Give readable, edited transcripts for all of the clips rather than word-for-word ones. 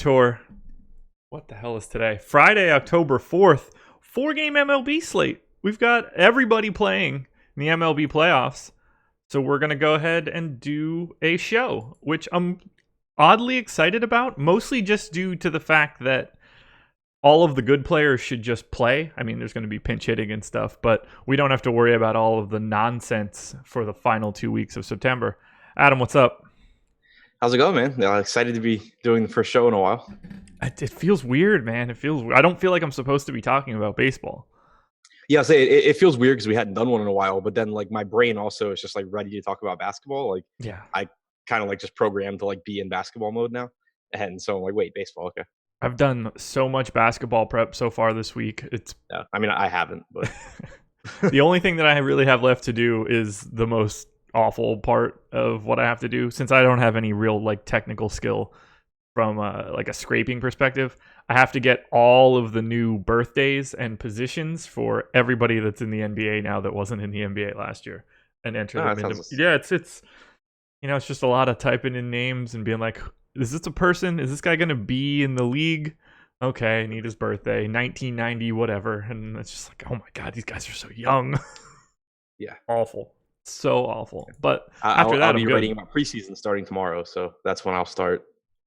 tour. What the hell is today? Friday, October 4th. 4-game MLB slate. We've got everybody playing in the MLB playoffs. So we're going to go ahead and do a show, which I'm oddly excited about, mostly just due to the fact that all of the good players should just play. I mean, there's going to be pinch hitting and stuff, but we don't have to worry about all of the nonsense for the final 2 weeks of September. Adam, what's up? How's it going, man? Excited to be doing the first show in a while. It feels weird, man. I don't feel like I'm supposed to be talking about baseball. Yeah, it feels weird because we hadn't done one in a while, but then like my brain also is just like ready to talk about basketball. Like, yeah, I kind of like just programmed to like be in basketball mode now, and so I'm like, wait, baseball, okay. I've done so much basketball prep so far this week. Yeah, I mean, I haven't, but the only thing that I really have left to do is the most awful part of what I have to do, since I don't have any real like technical skill from like a scraping perspective. I have to get all of the new birthdays and positions for everybody that's in the NBA now that wasn't in the NBA last year and enter them into. Yeah, it's it's just a lot of typing in names and being like, is this a person? Is this guy going to be in the league? Okay, I need his birthday, 1990, whatever. And it's just like, oh my God, these guys are so young. Yeah. Awful. So awful. But after that, I'll be writing about preseason starting tomorrow. So that's when I'll start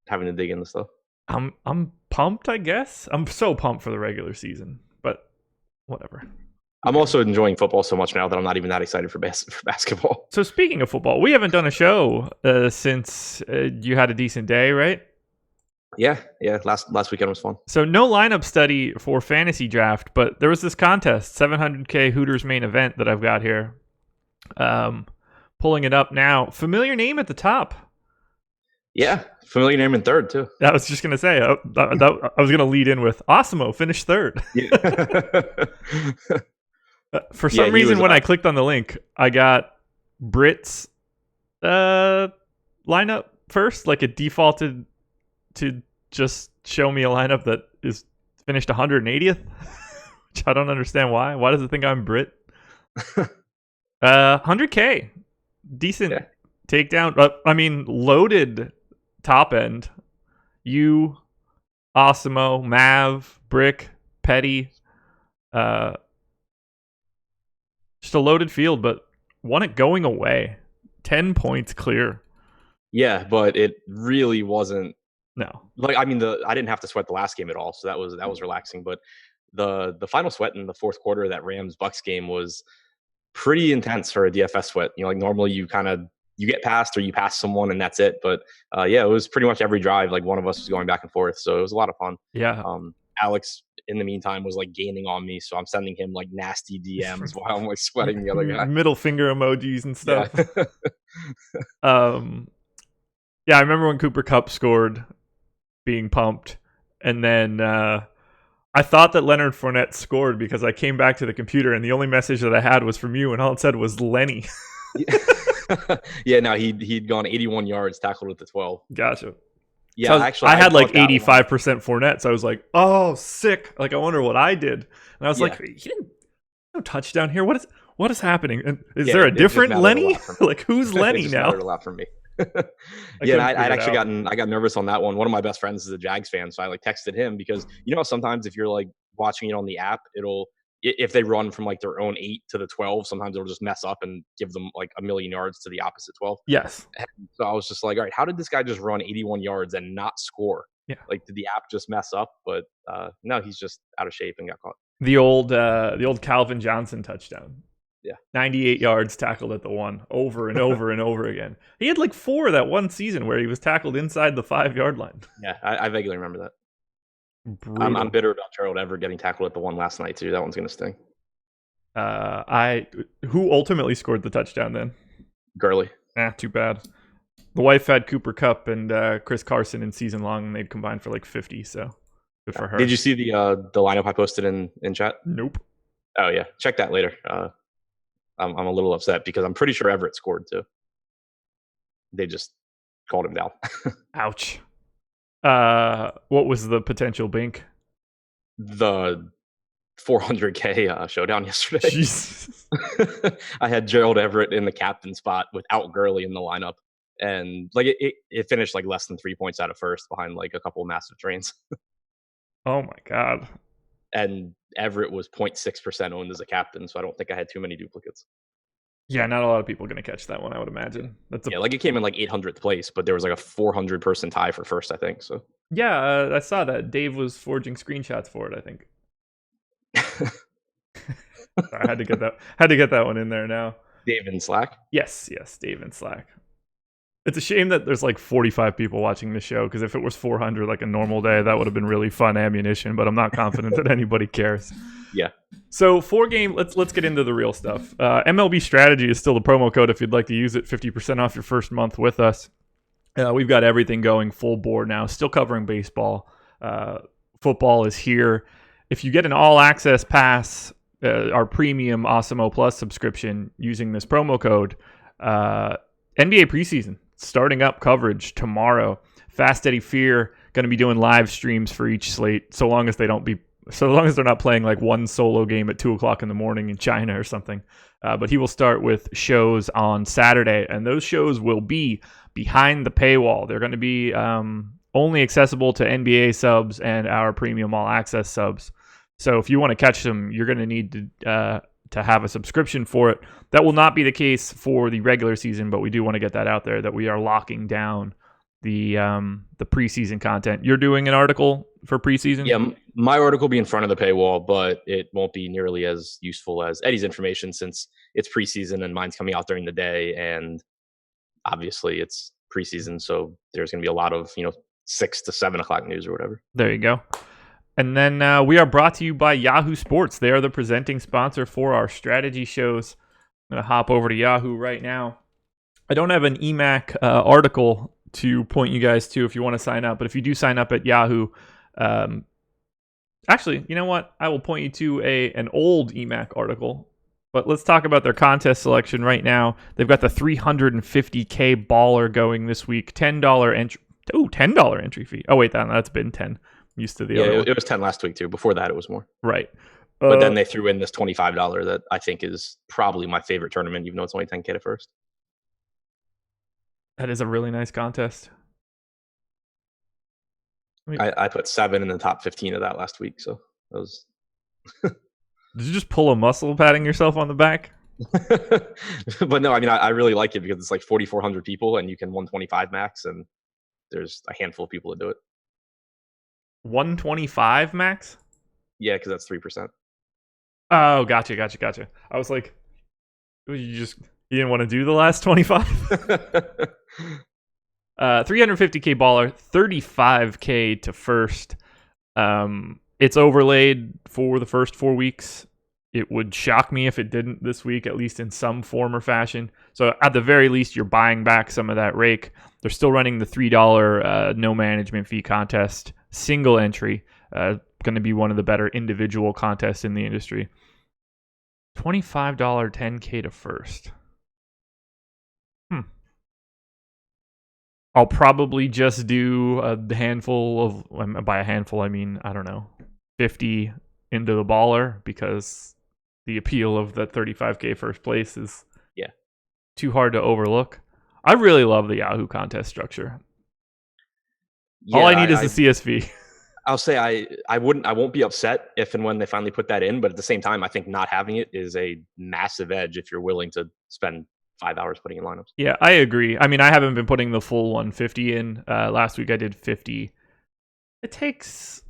having to dig into stuff. I'm pumped, I guess. I'm so pumped for the regular season, but whatever. I'm also enjoying football so much now that I'm not even that excited for basketball. So speaking of football, we haven't done a show since you had a decent day, right? Yeah. Last weekend was fun. So no lineup study for fantasy draft, but there was this contest, 700K Hooters main event that I've got here. Pulling it up now. Familiar name at the top. Yeah, familiar name in third too. I was just gonna say. I was gonna lead in with Osimo finished third. Yeah. For some reason, when I clicked on the link, I got Britt's lineup first. Like it defaulted to just show me a lineup that is finished 180th, which I don't understand why. Why does it think I'm Britt? 100K, decent takedown. I mean, loaded top end. You, Osimo, Mav, Brick, Petty. Just a loaded field, but won it going away. 10 points clear. Yeah, but it really wasn't. No. Like, I mean, I didn't have to sweat the last game at all, so that was relaxing. But the final sweat in the fourth quarter of that Rams-Bucks game was pretty intense for a DFS sweat. You know, like normally you get past or you pass someone and that's it. But it was pretty much every drive. Like one of us was going back and forth, so it was a lot of fun. Yeah. Alex, in the meantime, was like gaining on me, so I'm sending him like nasty DMs while I'm like sweating the other guy. Middle finger emojis and stuff. Yeah. I remember when Cooper Kupp scored, being pumped, and then I thought that Leonard Fournette scored because I came back to the computer and the only message that I had was from you, and all it said was Lenny. Yeah, no, he'd gone 81 yards, tackled at the 12. Gotcha. Yeah, so actually, I had like 85% Fournette, so I was like, "Oh, sick!" Like, I wonder what I did, and I was like, "He didn't no touchdown here. What is happening? And is there a different Lenny? Like, who's Lenny it now?" Mattered a lot for me. I got nervous on that one. One of my best friends is a Jags fan, so I like texted him because sometimes if you're like watching it on the app, if they run from like their own 8 to the 12, sometimes it'll just mess up and give them like a million yards to the opposite 12. Yes. And so I was just like, all right, how did this guy just run 81 yards and not score? Yeah. Like, did the app just mess up? But no, he's just out of shape and got caught. The old Calvin Johnson touchdown. Yeah. 98 yards tackled at the 1 over and over and over again. He had like 4 that one season where he was tackled inside the 5-yard line. Yeah, I vaguely remember that. I'm bitter about Gerald Everett getting tackled at the 1 last night too. That one's gonna sting. Who ultimately scored the touchdown then? Gurley. Too bad. The wife had Cooper Kupp and Chris Carson in season long, and they'd combined for like 50. So good for her. Did you see the lineup I posted in chat? Nope. Oh yeah, check that later. I'm a little upset because I'm pretty sure Everett scored too. They just called him down. Ouch. What was the potential bink? The 400K showdown yesterday. Jesus. I had Gerald Everett in the captain spot without Gurley in the lineup, and like it finished like less than 3 points out of first behind like a couple of massive trains. Oh my god. And Everett was 0.6% owned as a captain, so I don't think I had too many duplicates. Yeah, not a lot of people are going to catch that one, I would imagine. Yeah, like it came in like 800th place, but there was like a 400 person tie for first, I think. So yeah, I saw that. Dave was forging screenshots for it, I think. I had to get that one in there now. Dave in Slack. Yes, Dave in Slack. It's a shame that there's like 45 people watching the show, because if it was 400 like a normal day, that would have been really fun ammunition, but I'm not confident that anybody cares. Yeah. So 4-game, let's get into the real stuff. MLB Strategy is still the promo code if you'd like to use it, 50% off your first month with us. We've got everything going full board now, still covering baseball. Football is here. If you get an all-access pass, our premium Awesemo Plus subscription using this promo code, NBA preseason starting up coverage tomorrow. Fast Eddie Fear going to be doing live streams for each slate, so long as they're not playing like one solo game at 2:00 in the morning in China or something. But he will start with shows on Saturday, and those shows will be behind the paywall. They're going to be only accessible to NBA subs and our premium all access subs. So if you want to catch them, you're going to need to have a subscription for it. That will not be the case for the regular season, but we do want to get that out there that we are locking down the preseason content. You're doing an article for preseason? Yeah, my article will be in front of the paywall, but it won't be nearly as useful as Eddie's information since it's preseason and mine's coming out during the day, and obviously it's preseason, so there's going to be a lot of 6 to 7 o'clock news or whatever. There you go. And then we are brought to you by Yahoo Sports. They are the presenting sponsor for our strategy shows. I'm going to hop over to Yahoo right now. I don't have an EMAC article to point you guys to if you want to sign up, but if you do sign up at Yahoo, actually, you know what? I will point you to an old EMAC article, but let's talk about their contest selection right now. They've got the 350K baller going this week, $10 entry. Oh, $10 entry fee. Oh, wait, that's been 10. Used to the other one. It was 10 last week too. Before that, it was more. Right. But then they threw in this $25 that I think is probably my favorite tournament, even though it's only 10K at first. That is a really nice contest. I put 7 in the top 15 of that last week, so that was. Did you just pull a muscle patting yourself on the back? But no, I mean, I really like it because it's like 4,400 people and you can 125 max, and there's a handful of people that do it. 125 max? Yeah, because that's 3%. Oh, gotcha. I was like, you didn't want to do the last 25? 350K baller, 35K to first. It's overlaid for the first 4 weeks. It would shock me if it didn't this week, at least in some form or fashion. So at the very least, you're buying back some of that rake. They're still running the $3 no management fee contest, single entry. Going to be one of the better individual contests in the industry. $25 10K to first. I'll probably just do a handful of, by a handful, I mean, I don't know, 50 into the baller, because the appeal of that 35K first place is too hard to overlook. I really love the Yahoo contest structure. All I need is the CSV. I'll say I won't be upset if and when they finally put that in, but at the same time, I think not having it is a massive edge if you're willing to spend 5 hours putting in lineups. Yeah, I agree. I mean, I haven't been putting the full 150 in. Last week I did 50. It takes,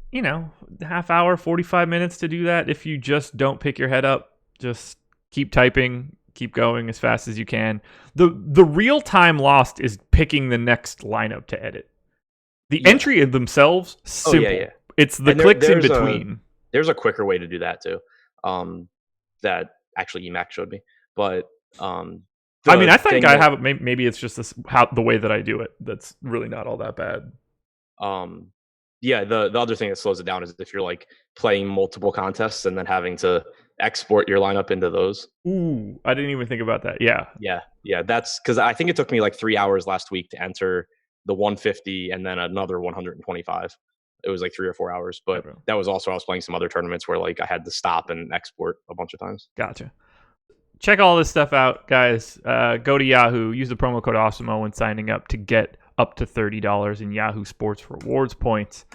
half hour, 45 minutes to do that if you just don't pick your head up. Just keep typing, keep going as fast as you can. The real time lost is picking the next lineup to edit. The entry in themselves, simple. Yeah. It's the clicks in between. There's a quicker way to do that too. That actually EMAC showed me. But I think I have it. Maybe it's just the way that I do it. That's really not all that bad. Yeah. The other thing that slows it down is if you're like playing multiple contests and then having to export your lineup into those. Ooh, I didn't even think about that. Yeah. Yeah. That's because I think it took me like 3 hours last week to enter the 150 and then another 125. It was like 3 or 4 hours, but that was also I was playing some other tournaments where like I had to stop and export a bunch of times. Gotcha. check all this stuff out, guys. Go to Yahoo. Use the promo code AWESOMO when signing up to get up to $30 in Yahoo Sports rewards points.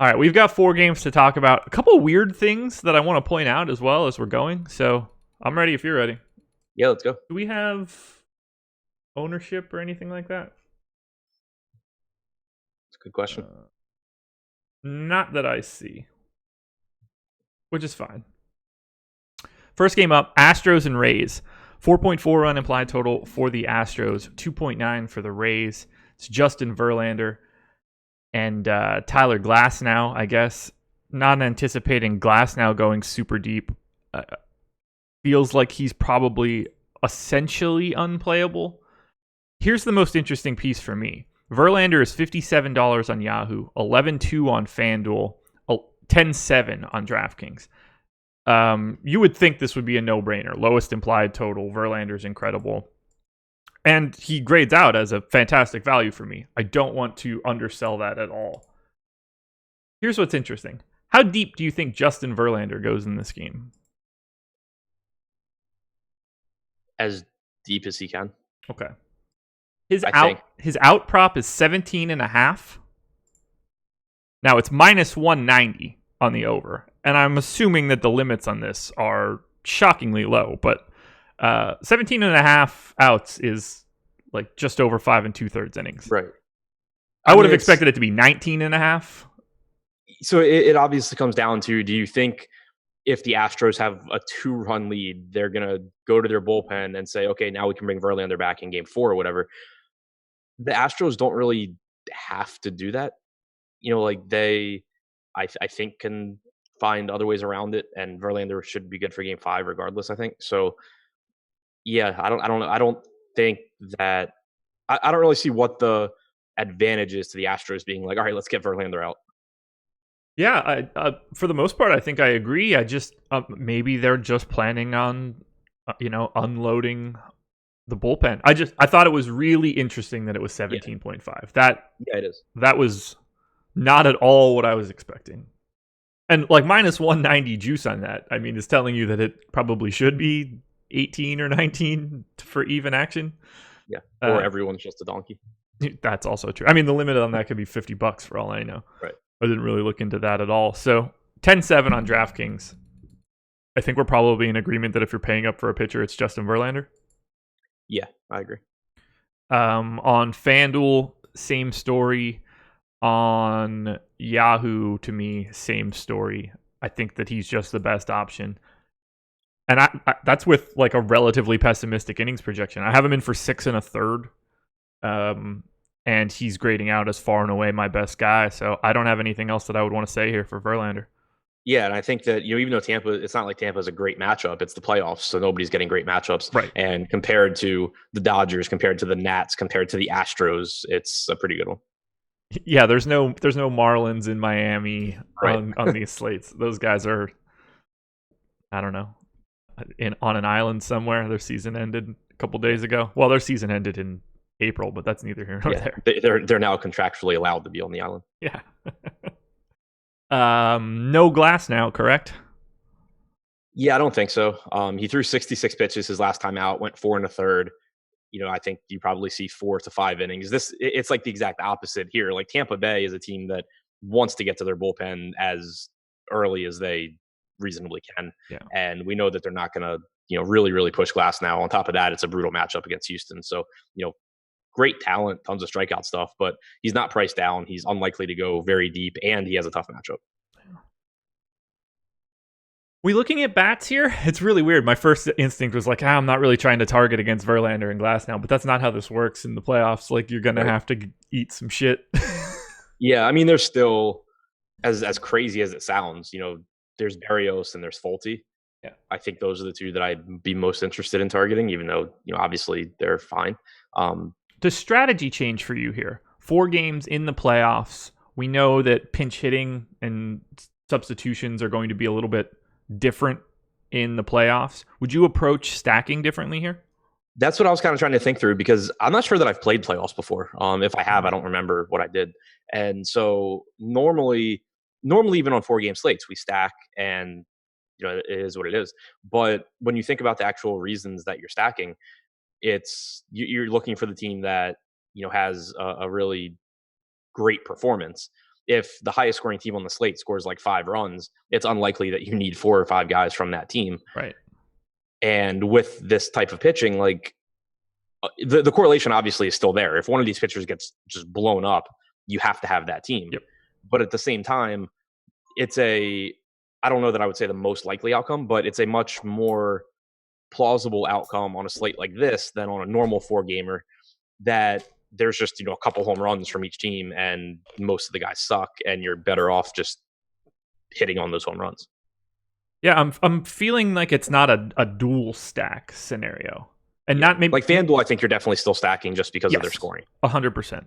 All right, we've got 4 games to talk about. A couple weird things that I want to point out as well as we're going. So I'm ready if you're ready. Yeah, let's go. Do we have ownership or anything like that? It's a good question. Not that I see, which is fine. First game up, Astros and Rays. 4.4 run implied total for the Astros, 2.9 for the Rays. It's Justin Verlander and Tyler Glasnow, I guess. Not anticipating Glasnow going super deep. Feels like he's probably essentially unplayable. Here's the most interesting piece for me. Verlander is $57 on Yahoo, 11.2 on FanDuel, 10.7 on DraftKings. You would think this would be a no-brainer. Lowest implied total. Verlander's incredible. And he grades out as a fantastic value for me. I don't want to undersell that at all. Here's what's interesting. How deep do you think Justin Verlander goes in this game? As deep as he can. Okay. His out prop is 17.5. Now it's minus 190 on the over. And I'm assuming that the limits on this are shockingly low, but 17.5 outs is like just over 5 2/3 innings. Right. I would have expected it to be 19.5. So it obviously comes down to, do you think if the Astros have a 2-run lead, they're going to go to their bullpen and say, okay, now we can bring Verlander back in game 4 or whatever? The Astros don't really have to do that. Like they, I think, can find other ways around it, and Verlander should be good for game 5 regardless, I think. So yeah, I don't think that I don't really see what the advantage is to the Astros being like, all right, let's get Verlander out. Yeah, for the most part, I think I agree. I just maybe they're just planning on unloading the bullpen. I thought it was really interesting that it was 17.5. It is. That was not at all what I was expecting. And like minus 190 juice on that, I mean, is telling you that it probably should be 18 or 19 for even action. Yeah, or everyone's just a donkey. That's also true. I mean, the limit on that could be $50 for all I know. Right. I didn't really look into that at all. So 10-7 on DraftKings. I think we're probably in agreement that if you're paying up for a pitcher, it's Justin Verlander. Yeah, I agree. On FanDuel, same story. On Yahoo, to me, same story. I think that he's just the best option. And I that's with like a relatively pessimistic innings projection. I have him in for 6 1/3. And he's grading out as far and away my best guy. So I don't have anything else that I would want to say here for Verlander. Yeah, and I think that, even though Tampa, it's not like Tampa is a great matchup. It's the playoffs, so nobody's getting great matchups. Right. And compared to the Dodgers, compared to the Nats, compared to the Astros, it's a pretty good one. Yeah, there's no Marlins in Miami on these slates. Those guys are, I don't know, on an island somewhere. Their season ended a couple days ago. Well, their season ended in April, but that's neither here nor there. They're now contractually allowed to be on the island. Yeah. No Glasnow, correct? Yeah, I don't think so. He threw 66 pitches his last time out, went 4 1/3. I think you probably see 4 to 5 innings. It's like the exact opposite here. Like Tampa Bay is a team that wants to get to their bullpen as early as they reasonably can. Yeah. And we know that they're not going to, really, really push Glasnow. On top of that, it's a brutal matchup against Houston. So, great talent, tons of strikeout stuff, but he's not priced down. He's unlikely to go very deep, and he has a tough matchup. We looking at bats here? It's really weird. My first instinct was like, I'm not really trying to target against Verlander and Glasnow, but that's not how this works in the playoffs. Like, you're going to have to eat some shit. Yeah, I mean, there's still, as crazy as it sounds, there's Berrios and there's Folty. Yeah, I think those are the two that I'd be most interested in targeting, even though, obviously they're fine. The strategy change for you here. 4 games in the playoffs. We know that pinch hitting and substitutions are going to be a little bit different in the playoffs. Would you approach stacking differently here? That's what I was kind of trying to think through, because I'm not sure that I've played playoffs before. If I have, I don't remember what I did. And so normally even on 4-game slates, we stack, and it is what it is. But when you think about the actual reasons that you're stacking, you're looking for the team that has a really great performance. If the highest scoring team on the slate scores like 5 runs, it's unlikely that you need 4 or 5 guys from that team. Right. And with this type of pitching, like the correlation obviously is still there. If one of these pitchers gets just blown up, you have to have that team. Yep. But at the same time, I don't know that I would say the most likely outcome, but it's a much more plausible outcome on a slate like this than on a normal 4-gamer that there's just a couple home runs from each team and most of the guys suck, and you're better off just hitting on those home runs. Yeah, I'm feeling like it's not a dual stack scenario, and not maybe like FanDuel. I think you're definitely still stacking just because of their scoring. 100%.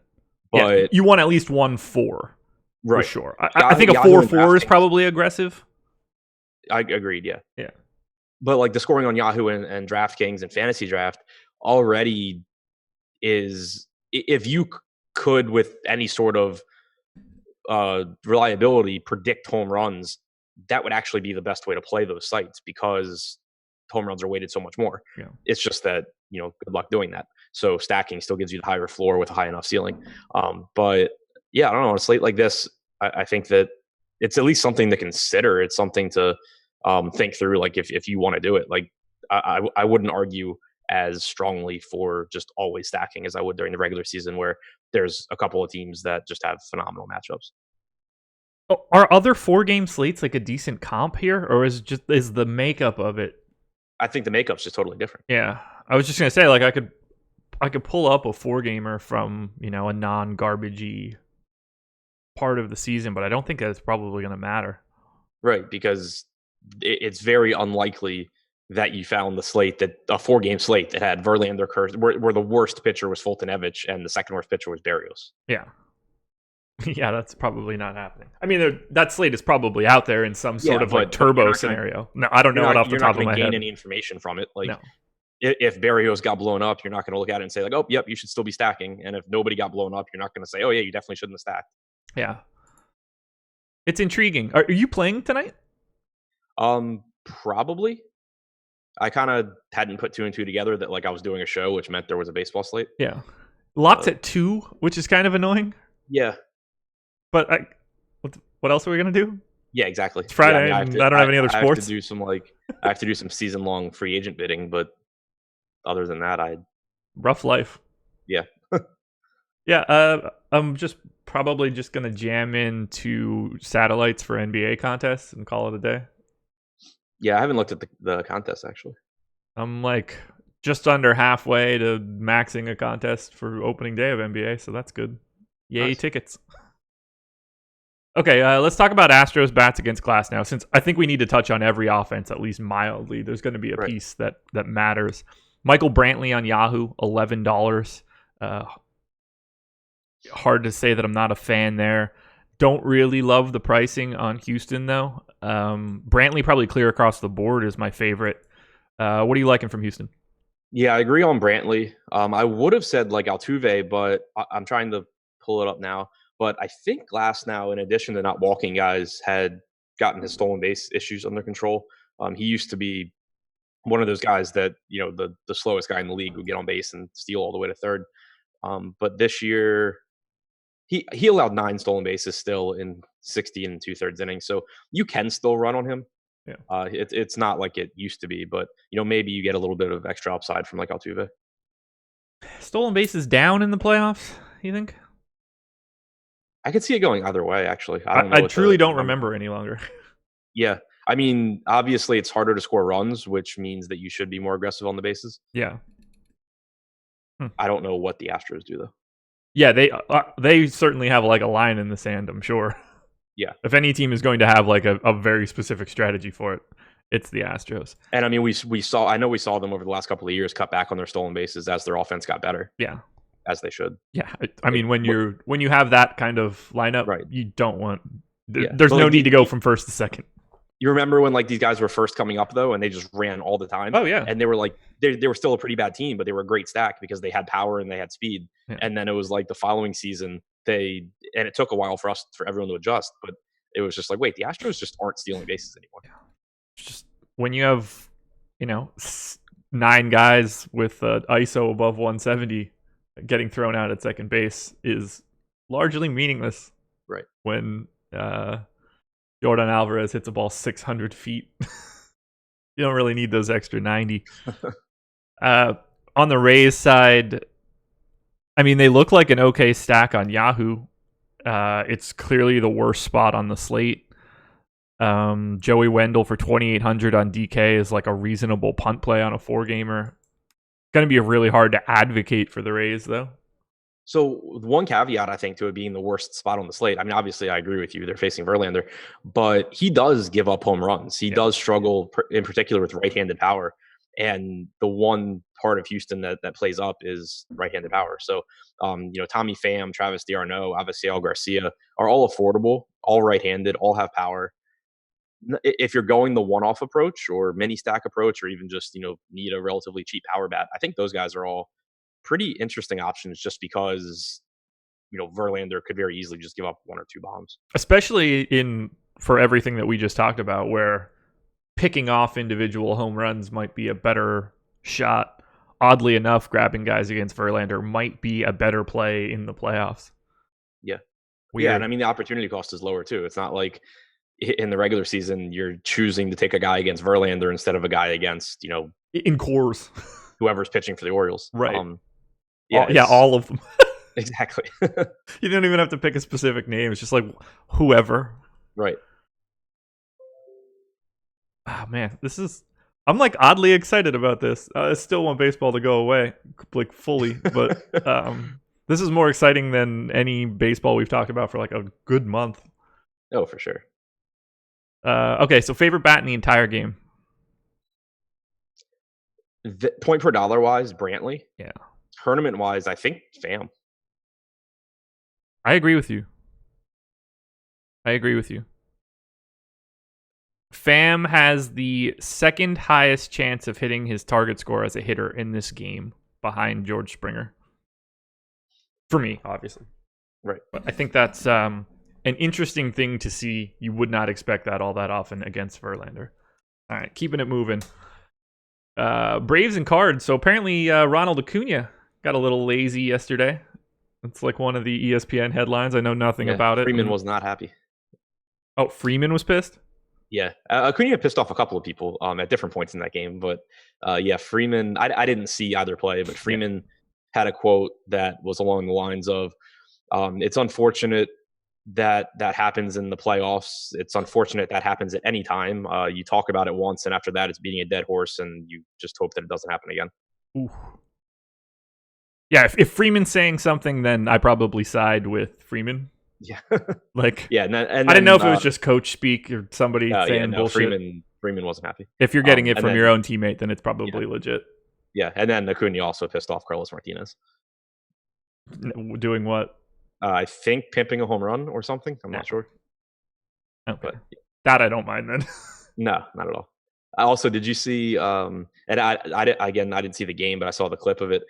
But yeah, you want at least 1-4, right? For sure. I think a 4-4 is probably aggressive. I agreed. Yeah. Yeah. But like the scoring on Yahoo and Draftkings and Fantasydraft already is, if you could with any sort of reliability predict home runs, that would actually be the best way to play those sites, because home runs are weighted so much more. Yeah. It's just that, good luck doing that. So stacking still gives you the higher floor with a high enough ceiling. But yeah, I don't know, on a slate like this, I think that it's at least something to consider. It's something to think through, like if you want to do it. Like I wouldn't argue as strongly for just always stacking as I would during the regular season, where there's a couple of teams that just have phenomenal matchups. Are other 4-game slates like a decent comp here, or is the makeup of it? I think the makeup's just totally different. Yeah, I was just gonna say, like, I could pull up a 4-gamer from a non-garbagey part of the season, but I don't think that's probably gonna matter. Right, because it's very unlikely that you found the slate that a 4-game slate that had Verlander, where the worst pitcher was Fulton-Evich and the second worst pitcher was Berrios. Yeah. Yeah, that's probably not happening. I mean, that slate is probably out there in some sort of like turbo scenario. No, I don't know it off the top of my head. You're not going to gain any information from it. Like, if Berrios got blown up, you're not going to look at it and say like, oh, yep, you should still be stacking. And if nobody got blown up, you're not going to say, oh yeah, you definitely shouldn't have stacked. Yeah, it's intriguing. Are you playing tonight? Probably. I kind of hadn't put 2 and 2 together that like I was doing a show, which meant there was a baseball slate. Yeah, locked at 2, which is kind of annoying. Yeah. But what else are we gonna do? Yeah, exactly. It's Friday. Yeah, I don't have any other sports. I have to do some season-long free agent bidding, but other than that, rough life. Yeah. Yeah. I'm probably just gonna jam into satellites for NBA contests and call it a day. Yeah, I haven't looked at the contest actually. I'm like just under halfway to maxing a contest for opening day of NBA, so that's good. Yay, nice. Tickets. Okay, let's talk about Astros bats against glass now, since I think we need to touch on every offense at least mildly. There's going to be a piece that matters. Michael Brantley on Yahoo, $11. Hard to say that I'm not a fan there. Don't really love the pricing on Houston, though. Brantley probably clear across the board is my favorite. What are you liking from Houston? Yeah, I agree on Brantley. I would have said like Altuve, but I'm trying to pull it up now. But I think Glass now, in addition to not walking guys, had gotten his stolen base issues under control. He used to be one of those guys that, the slowest guy in the league would get on base and steal all the way to third. But this year, he allowed 9 stolen bases still in 60 and 2/3 innings. So you can still run on him. Yeah. It's not like it used to be, but maybe you get a little bit of extra upside from like Altuve. Stolen bases down in the playoffs, you think? I could see it going either way, actually. I truly don't remember any longer. Yeah. I mean, obviously it's harder to score runs, which means that you should be more aggressive on the bases. Yeah. I don't know what the Astros do, though. Yeah, they certainly have like a line in the sand, I'm sure. Yeah. If any team is going to have like a very specific strategy for it, it's the Astros. And I mean, we saw them over the last couple of years cut back on their stolen bases as their offense got better. Yeah. As they should. Yeah, I mean, when you have that kind of lineup, right, you don't want. There's no need to go from first to second. You remember when like these guys were first coming up though, and they just ran all the time. Oh yeah, and they were like they were still a pretty bad team, but they were a great stack because they had power and they had speed. Yeah. And then it was like the following season and it took a while for everyone to adjust, but it was just like, wait, the Astros just aren't stealing bases anymore. Yeah. Just when you have, 9 guys with ISO above 170 getting thrown out at second base is largely meaningless. Right. When Jordan Alvarez hits a ball 600 feet. You don't really need those extra 90. On the Rays side, I mean, they look like an okay stack on Yahoo. It's clearly the worst spot on the slate. Joey Wendell for 2,800 on DK is like a reasonable punt play on a 4-gamer. Going to be really hard to advocate for the Rays, though. So one caveat, I think, to it being the worst spot on the slate. I mean, obviously, I agree with you. They're facing Verlander, but he does give up home runs. He does struggle, in particular, with right-handed power. And the one part of Houston that plays up is right-handed power. So, Tommy Pham, Travis d'Arnaud, Avisail Garcia are all affordable, all right-handed, all have power. If you're going the one-off approach or mini stack approach, or even just need a relatively cheap power bat, I think those guys are all pretty interesting options, just because Verlander could very easily just give up 1 or 2 bombs, especially for everything that we just talked about, where picking off individual home runs might be a better shot. Oddly enough, grabbing guys against Verlander might be a better play in the playoffs. Yeah. Weird. Yeah, and I mean the opportunity cost is lower too. It's not like in the regular season you're choosing to take a guy against Verlander instead of a guy against in Coors, whoever's pitching for the Orioles. Right. Yeah, all of them. Exactly. You don't even have to pick a specific name. It's just like whoever. Right. Oh man, I'm like oddly excited about this. I still want baseball to go away, like fully, but this is more exciting than any baseball we've talked about for like a good month. Oh, for sure. Okay, so favorite bat in the entire game? Point per dollar wise, Brantley. Yeah. Tournament wise, I think Pham. I agree with you. Pham has the second highest chance of hitting his target score as a hitter in this game, behind George Springer. For me, obviously. Right. But I think that's an interesting thing to see. You would not expect that all that often against Verlander. All right, keeping it moving. Braves and Cards. So apparently Ronald Acuna got a little lazy yesterday. It's like one of the ESPN headlines. I know nothing about it. Freeman was not happy. Oh, Freeman was pissed? Yeah. Acuna pissed off a couple of people at different points in that game. But Freeman, I didn't see either play, but Freeman had a quote that was along the lines of, it's unfortunate that happens in the playoffs. It's unfortunate that happens at any time. You talk about it once, and after that, it's beating a dead horse, and you just hope that it doesn't happen again. Ooh. Yeah, if Freeman's saying something, then I probably side with Freeman. Yeah. Like, and then, I didn't know if it was just coach speak or somebody saying bullshit. Freeman wasn't happy. If you're getting it from your own teammate, then it's probably legit. Yeah, and then Acuna also pissed off Carlos Martinez. Doing what? I think pimping a home run or something. I'm not sure. Okay. But that I don't mind then. No, not at all. Also, did you see? And I didn't see the game, but I saw the clip of it.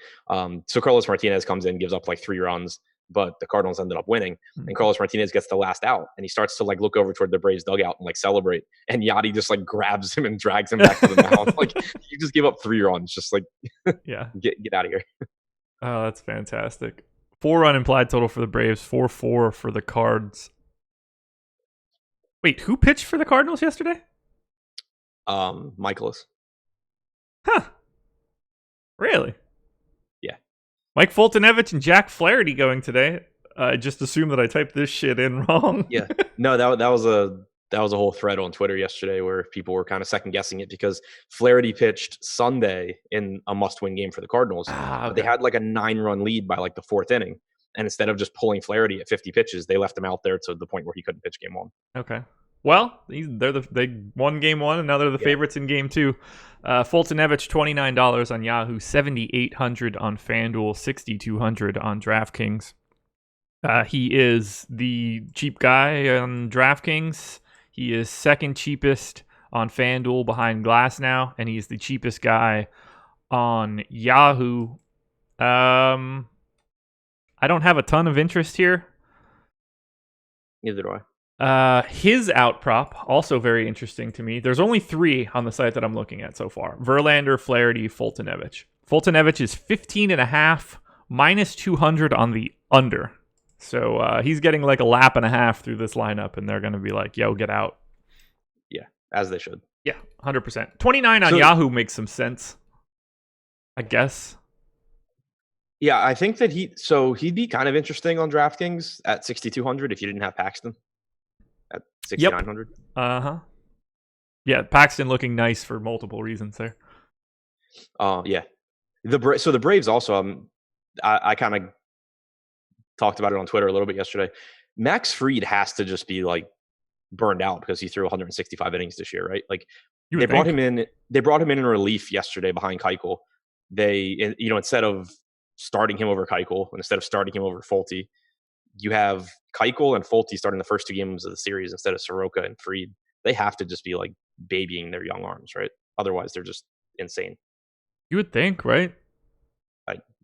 So Carlos Martinez comes in, gives up like 3 runs, but the Cardinals ended up winning. Mm-hmm. And Carlos Martinez gets the last out, and he starts to like look over toward the Braves dugout and like celebrate. And Yachty just like grabs him and drags him back to the mound. Like, you just give up 3 runs, just like get out of here. Oh, that's fantastic. 4-run implied total for the Braves, 4-4 for the Cards. Wait, who pitched for the Cardinals yesterday? Michaelis. Huh. Really? Yeah. Mike Fultonevich and Jack Flaherty going today. I just assumed that I typed this shit in wrong. Yeah. No, that was a whole thread on Twitter yesterday where people were kind of second guessing it because Flaherty pitched Sunday in a must-win game for the Cardinals. But they had like a 9-run lead by like the 4th inning. And instead of just pulling Flaherty at 50 pitches, they left him out there to the point where he couldn't pitch game 1. Okay. Well, they won game 1, and now they're the favorites in game 2. Fultonevich, $29 on Yahoo, $7,800 on Fanduel, $6,200 on Draftkings. He is the cheap guy on Draftkings. He is second cheapest on Fanduel behind Glass now, and he's the cheapest guy on Yahoo. I don't have a ton of interest here. Neither do I. His outprop, also very interesting to me. There's only 3 on the site that I'm looking at so far. Verlander, Flaherty, Fultonevich. Fultonevich is 15.5, minus 200 on the under. So he's getting like a lap and a half through this lineup, and they're going to be like, yo, get out. Yeah, as they should. Yeah, 100%. 29 on Yahoo makes some sense, I guess. Yeah, I think that he'd be kind of interesting on DraftKings at 6,200 if you didn't have Paxton at 6,900. Yep. Uh-huh. Yeah, Paxton looking nice for multiple reasons there. Yeah. So the Braves also, I kind of talked about it on Twitter a little bit yesterday. Max Fried has to just be like burned out because he threw 165 innings this year, right? Like they brought him in in relief yesterday behind Keuchel. They, instead of starting him over Keuchel, instead of starting him over Fulte, you have Keuchel and Fulte starting the first 2 games of the series instead of Soroka and Fried. They have to just be like babying their young arms, right? Otherwise, they're just insane. You would think, right?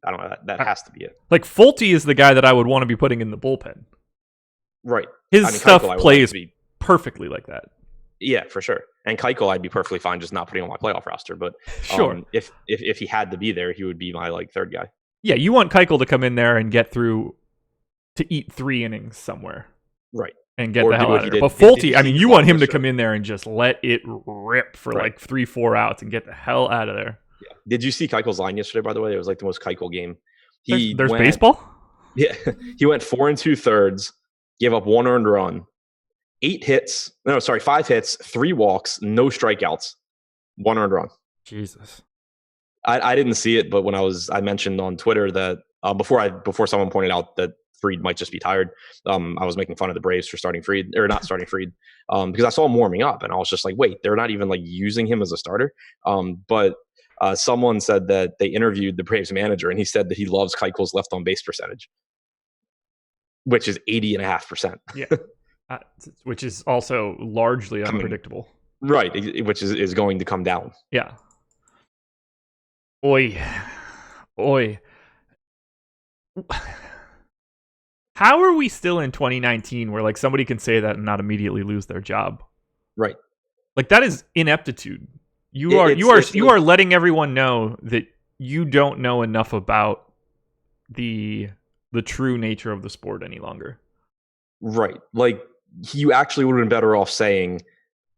I don't know. That has to be it. Like Fulte is the guy that I would want to be putting in the bullpen. Right. His stuff plays perfectly like that. Yeah, for sure. And Keuchel, I'd be perfectly fine just not putting on my playoff roster. But sure, if he had to be there, he would be my like 3rd guy. Yeah, you want Keuchel to come in there and get through to eat 3 innings somewhere, right? And get the hell out of there. But Fulte, I mean, you want him to come in there and just let it rip for like 3-4 outs and get the hell out of there. Yeah. Did you see Keuchel's line yesterday? By the way, it was like the most Keuchel game. There's baseball. Yeah, he went 4 2/3, gave up 1 earned run, 5 hits, 3 walks, no strikeouts, 1 earned run. Jesus. I didn't see it, but when I mentioned on Twitter that before someone pointed out that Fried might just be tired, I was making fun of the Braves for starting Fried or not starting Fried because I saw him warming up and I was just like, wait, they're not even like using him as a starter. But someone said that they interviewed the Braves manager and he said that he loves Keuchel's left on base percentage, which is 80.5%. Yeah, which is also largely unpredictable. Right, which is going to come down. Yeah. Oi. How are we still in 2019 where like somebody can say that and not immediately lose their job? Right. Like that is ineptitude. You are letting everyone know that you don't know enough about the true nature of the sport any longer. Right. Like you actually would have been better off saying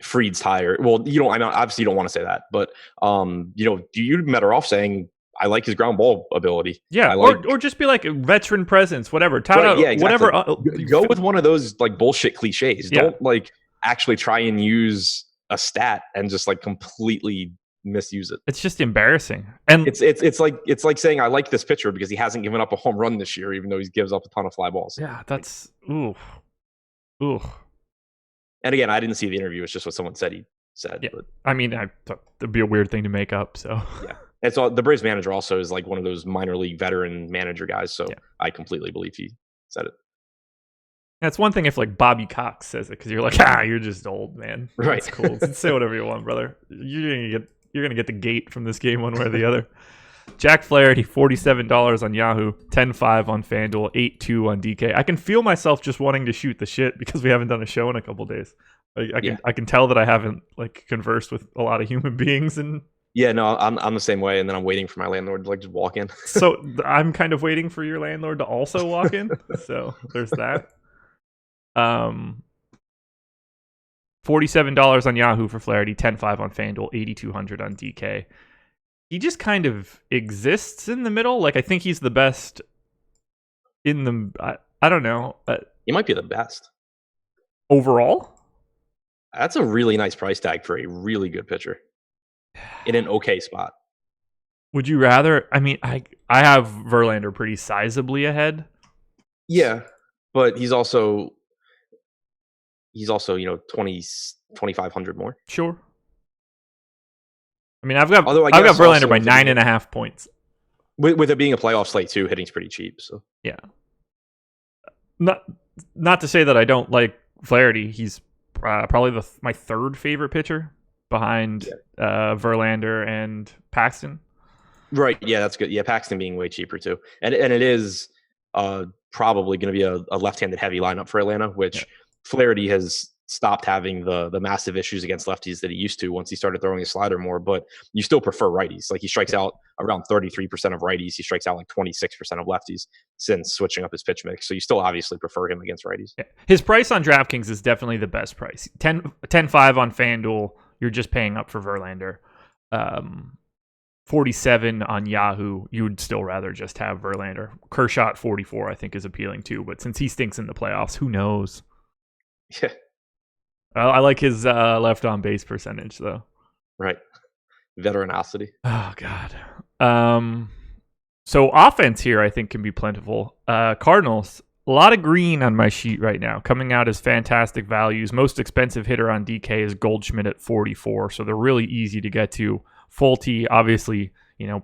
Fried's tired. Well, obviously you don't want to say that, but you'd be better off saying I like his ground ball ability. Yeah, or just be like a veteran presence, whatever. Exactly. Whatever. Go with one of those like bullshit cliches. Yeah. Don't like actually try and use a stat and just like completely misuse it. It's just embarrassing. And it's like saying I like this pitcher because he hasn't given up a home run this year, even though he gives up a ton of fly balls. Yeah, that's ooh. And again, I didn't see the interview. It's just what someone said he said. Yeah. But, I mean, it'd be a weird thing to make up. So yeah. And so the Braves manager also is like one of those minor league veteran manager guys. So yeah. I completely believe he said it. That's one thing if like Bobby Cox says it because you're like, you're just old, man. Right. That's cool. Say whatever you want, brother. You're gonna get the gate from this game one way or the other. Jack Flaherty, $47 on Yahoo, 10.5 on Fanduel, 8.2 on DK. I can feel myself just wanting to shoot the shit because we haven't done a show in a couple days. I can tell that I haven't like conversed with a lot of human beings and. Yeah, no, I'm the same way, and then I'm waiting for my landlord to like just walk in. So I'm kind of waiting for your landlord to also walk in. So there's that. $47 on Yahoo for Flaherty, 10.5 on FanDuel, 8,200 on DK. He just kind of exists in the middle. Like I think he's the best in the. I don't know. He might be the best overall. That's a really nice price tag for a really good pitcher. In an okay spot. Would you rather? I mean, I have Verlander pretty sizably ahead. Yeah, but he's also 2,500 more. Sure. I mean, I've got Verlander by 9.5 points. With it being a playoff slate too, hitting's pretty cheap. So yeah. Not to say that I don't like Flaherty. He's probably my third favorite pitcher. Behind Verlander and Paxton. Right. Yeah, that's good. Yeah, Paxton being way cheaper too. And it is probably going to be a left-handed heavy lineup for Atlanta, which Flaherty has stopped having the massive issues against lefties that he used to once he started throwing his slider more, but you still prefer righties. Like he strikes out around 33% of righties. He strikes out like 26% of lefties since switching up his pitch mix. So you still obviously prefer him against righties. Yeah. His price on DraftKings is definitely the best price. 10.5 on FanDuel. You're just paying up for Verlander. 47 on Yahoo. You would still rather just have Verlander. Kershaw at 44, I think, is appealing too. But since he stinks in the playoffs, who knows? Yeah. I like his left on base percentage, though. Right. Veteranocity. Oh, God. So offense here, I think, can be plentiful. Cardinals, a lot of green on my sheet right now, coming out as fantastic values. Most expensive hitter on DK is Goldschmidt at 44, so they're really easy to get to. Fulte, obviously,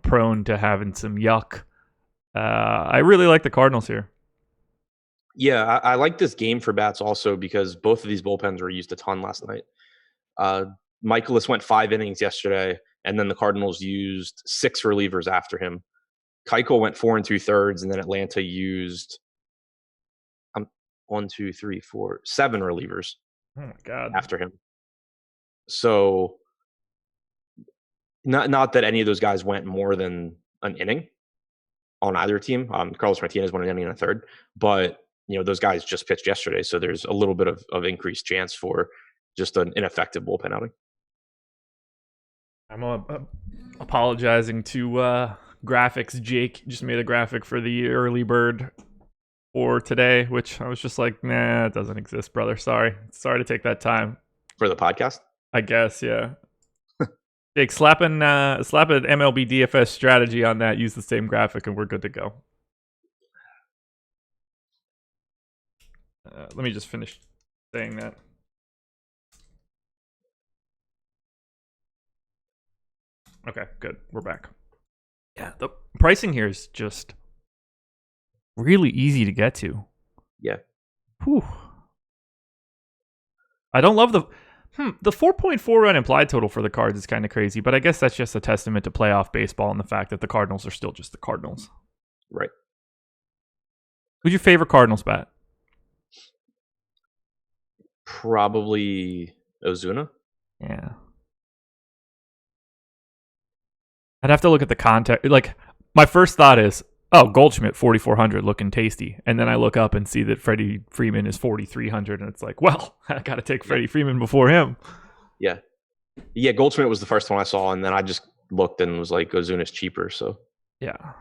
prone to having some yuck. I really like the Cardinals here. Yeah, I like this game for bats also because both of these bullpens were used a ton last night. Michaelis went 5 innings yesterday, and then the Cardinals used 6 relievers after him. Keuchel went 4 2/3, and then Atlanta used 7 relievers. Oh my God! After him. So, not that any of those guys went more than an inning on either team. Carlos Martinez went an inning and a third, but those guys just pitched yesterday, so there's a little bit of increased chance for just an ineffective bullpen outing. I'm apologizing to graphics. Jake just made a graphic for the early bird for today, which I was just like, nah, it doesn't exist, brother. Sorry to take that time for the podcast. I guess, yeah. Jake, slap an MLB DFS strategy on that. Use the same graphic, and we're good to go. Let me just finish saying that. Okay, good. We're back. Yeah, the pricing here is just really easy to get to. Yeah. Whew. I don't love the 4.4 run implied total for the Cards is kind of crazy, but I guess that's just a testament to playoff baseball and the fact that the Cardinals are still just the Cardinals. Right. Who's your favorite Cardinals bat? Probably Ozuna. Yeah. I'd have to look at the context. Like, my first thought is, oh, Goldschmidt, 4,400, looking tasty. And then I look up and see that Freddie Freeman is 4,300, and it's like, well, I got to take Freddie Freeman before him. Yeah. Yeah, Goldschmidt was the first one I saw, and then I just looked and was like, Ozuna's cheaper, so. Yeah.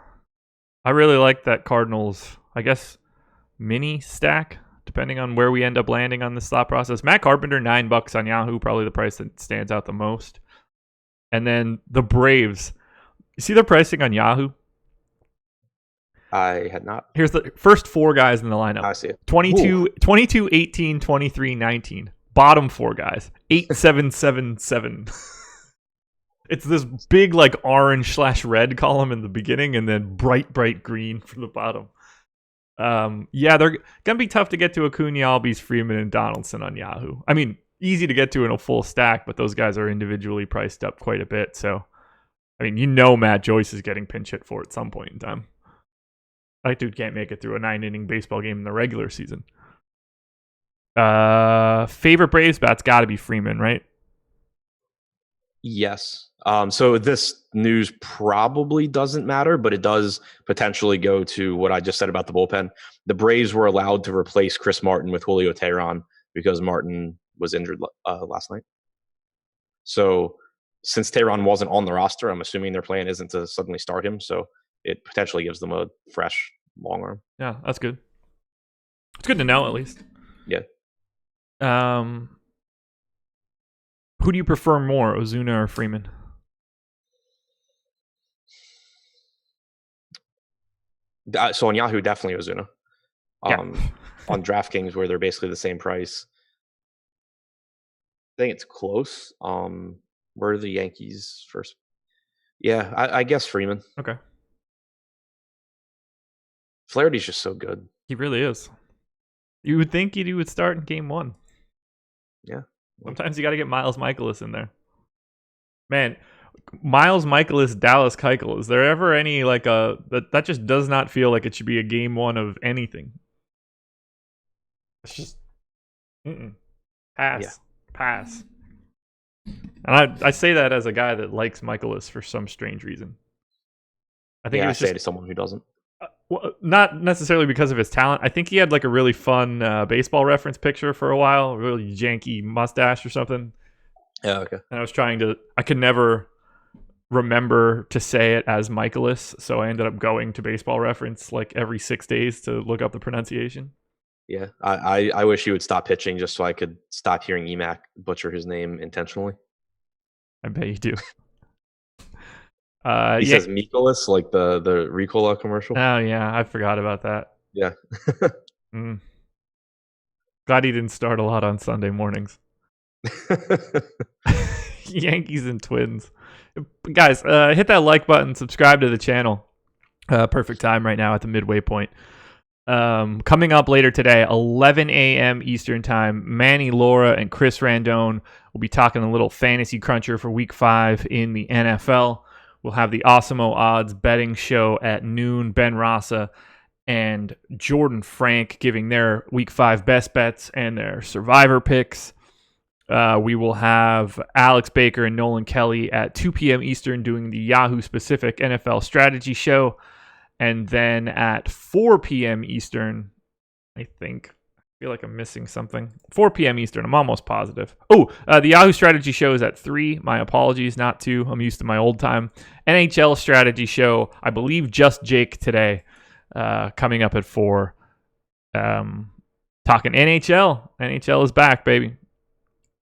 I really like that Cardinals, I guess, mini stack, depending on where we end up landing on this thought process. Matt Carpenter, $9 on Yahoo, probably the price that stands out the most. And then the Braves. You see their pricing on Yahoo? I had not. Here's the first 4 guys in the lineup. I see it. 22, 18, 23, 19. Bottom 4 guys. 8, 7, 7, 7. It's this big like orange/red column in the beginning and then bright green from the bottom. Yeah, they're going to be tough to get to Acuna, Albies, Freeman, and Donaldson on Yahoo. I mean, easy to get to in a full stack, but those guys are individually priced up quite a bit. So, I mean, Matt Joyce is getting pinch hit for at some point in time. That dude can't make it through a 9-inning baseball game in the regular season. Favorite Braves bat's got to be Freeman, right? Yes. So this news probably doesn't matter, but it does potentially go to what I just said about the bullpen. The Braves were allowed to replace Chris Martin with Julio Teheran because Martin was injured last night. So since Teheran wasn't on the roster, I'm assuming their plan isn't to suddenly start him. So it potentially gives them a fresh long arm. Yeah, that's good. It's good to know, at least. Yeah. Who do you prefer more, Ozuna or Freeman? So on Yahoo, definitely Ozuna. Yeah. On DraftKings, where they're basically the same price, I think it's close. Where are the Yankees first? Yeah, I guess Freeman. Okay. Flaherty's just so good. He really is. You would think he would start in game 1. Yeah. Sometimes you got to get Miles Michaelis in there. Man, Miles Michaelis, Dallas Keuchel. Is there ever any that just does not feel like it should be a game 1 of anything? It's just Mm-mm. Yeah. Pass. And I say that as a guy that likes Michaelis for some strange reason. I think it Yeah, I was say just it to someone who doesn't. well, not necessarily because of his talent. I think he had like a really fun baseball reference picture for a while, a really janky mustache or something. Yeah, okay. And I could never remember to say it as Michaelis, so I ended up going to baseball reference like every 6 days to look up the pronunciation. Yeah, I wish he would stop pitching just so I could stop hearing Emac butcher his name intentionally. I bet you do. He Yeah. says Mikolas, like the Ricola commercial. Oh yeah, I forgot about that. Yeah. Mm. Glad he didn't start a lot on Sunday mornings. Yankees and Twins. Guys, hit that like button, subscribe to the channel. Perfect time right now at the midway point. Coming up later today, 11 a.m. Eastern Time, Manny Laura and Chris Randone will be talking a little fantasy cruncher for Week 5 in the NFL. We'll have the Awesemo Odds betting show at noon. Ben Rasa and Jordan Frank giving their Week 5 best bets and their survivor picks. We will have Alex Baker and Nolan Kelly at 2 p.m. Eastern doing the Yahoo specific NFL strategy show. And then at 4 p.m. Eastern, I feel like I'm missing something. 4 p.m. Eastern, I'm almost positive. Oh, the Yahoo strategy show is at 3. My apologies, not 2. I'm used to my old time. NHL strategy show, I believe just Jake today, coming up at 4. Talking NHL. NHL is back, baby.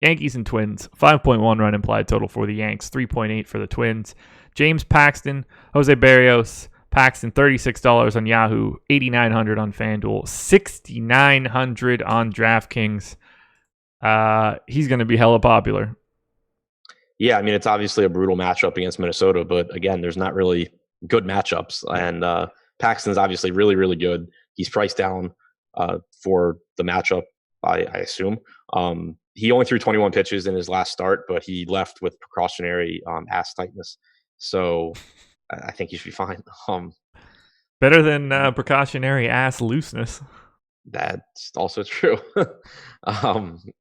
Yankees and Twins, 5.1 run implied total for the Yanks, 3.8 for the Twins. James Paxton, Jose Barrios, Paxton, $36 on Yahoo, $8,900 on FanDuel, $6,900 on DraftKings. He's going to be hella popular. Yeah, I mean, it's obviously a brutal matchup against Minnesota, but again, there's not really good matchups. And Paxton's obviously really, really good. He's priced down for the matchup, I assume. He only threw 21 pitches in his last start, but he left with precautionary ass tightness. So I think he should be fine. Better than precautionary ass looseness. That's also true.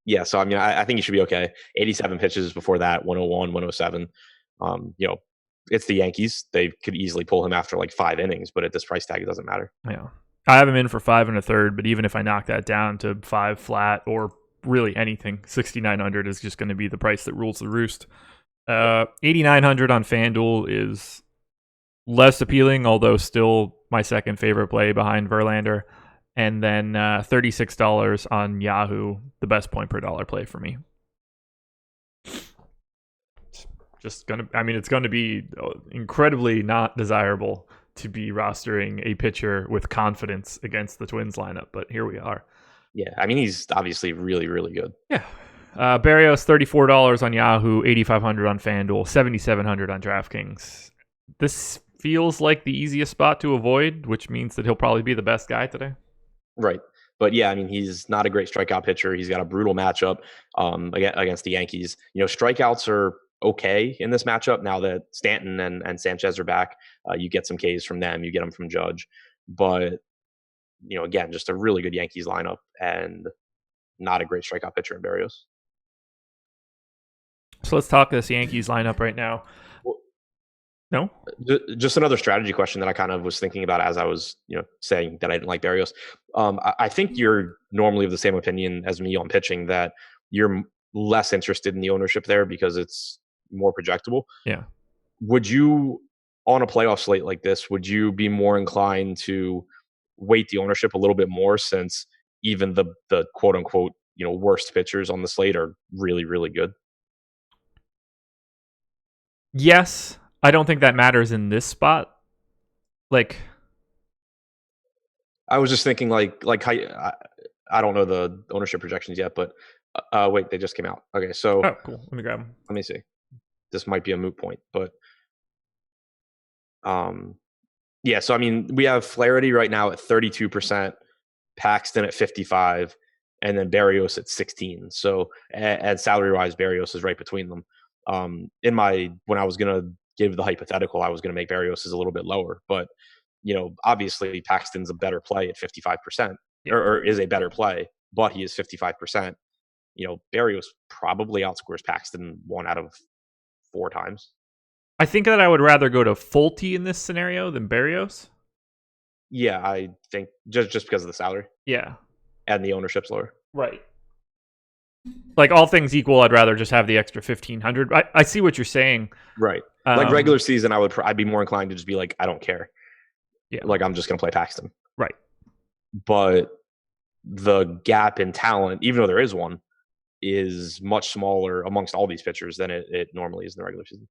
Yeah, so I mean, I think he should be okay. 87 pitches before that, 101, 107. It's the Yankees. They could easily pull him after like 5 innings, but at this price tag, it doesn't matter. Yeah. I have him in for 5 1/3, but even if I knock that down to 5 flat or really anything, 6,900 is just going to be the price that rules the roost. 8,900 on FanDuel is less appealing, although still my second favorite play behind Verlander. And then $36 on Yahoo, the best point per dollar play for me. It's going to be incredibly not desirable to be rostering a pitcher with confidence against the Twins lineup, but here we are. Yeah, I mean, he's obviously really, really good. Yeah. Barrios, $34 on Yahoo, $8,500 on FanDuel, $7,700 on DraftKings. This feels like the easiest spot to avoid, which means that he'll probably be the best guy today. Right. But yeah, I mean, he's not a great strikeout pitcher. He's got a brutal matchup against the Yankees. Strikeouts are okay in this matchup now that Stanton and Sanchez are back. You get some Ks from them. You get them from Judge. But, again, just a really good Yankees lineup and not a great strikeout pitcher in Barrios. So let's talk this Yankees lineup right now. No? Just another strategy question that I kind of was thinking about as I was, saying that I didn't like Barrios. I think you're normally of the same opinion as me on pitching, that you're less interested in the ownership there because it's more projectable. Yeah. Would you, on a playoff slate like this, would you be more inclined to weight the ownership a little bit more, since even the quote unquote, worst pitchers on the slate are really, really good? Yes. I don't think that matters in this spot. Like, I was just thinking, like how, I don't know the ownership projections yet, but wait, they just came out. Okay, so cool. Let me grab them. Let me see. This might be a moot point, but yeah. So I mean, we have Flaherty right now at 32%, Paxton at 55, and then Barrios at 16. So and salary wise, Barrios is right between them. When I was gonna give the hypothetical, I was gonna make Barrios a little bit lower, but obviously Paxton's a better play at 55%, or is a better play. but he is 55%. Berrios probably outscores Paxton 1 out of 4 times. I think that I would rather go to Fulte in this scenario than Berrios. Yeah, I think just because of the salary. Yeah. And the ownership's lower. Right. Like, all things equal, I'd rather just have the extra 1,500. I see what you're saying. Right. Like regular season, I'd be more inclined to just be like, I don't care. Yeah. Like, I'm just going to play Paxton. Right. But the gap in talent, even though there is one, is much smaller amongst all these pitchers than it normally is in the regular season.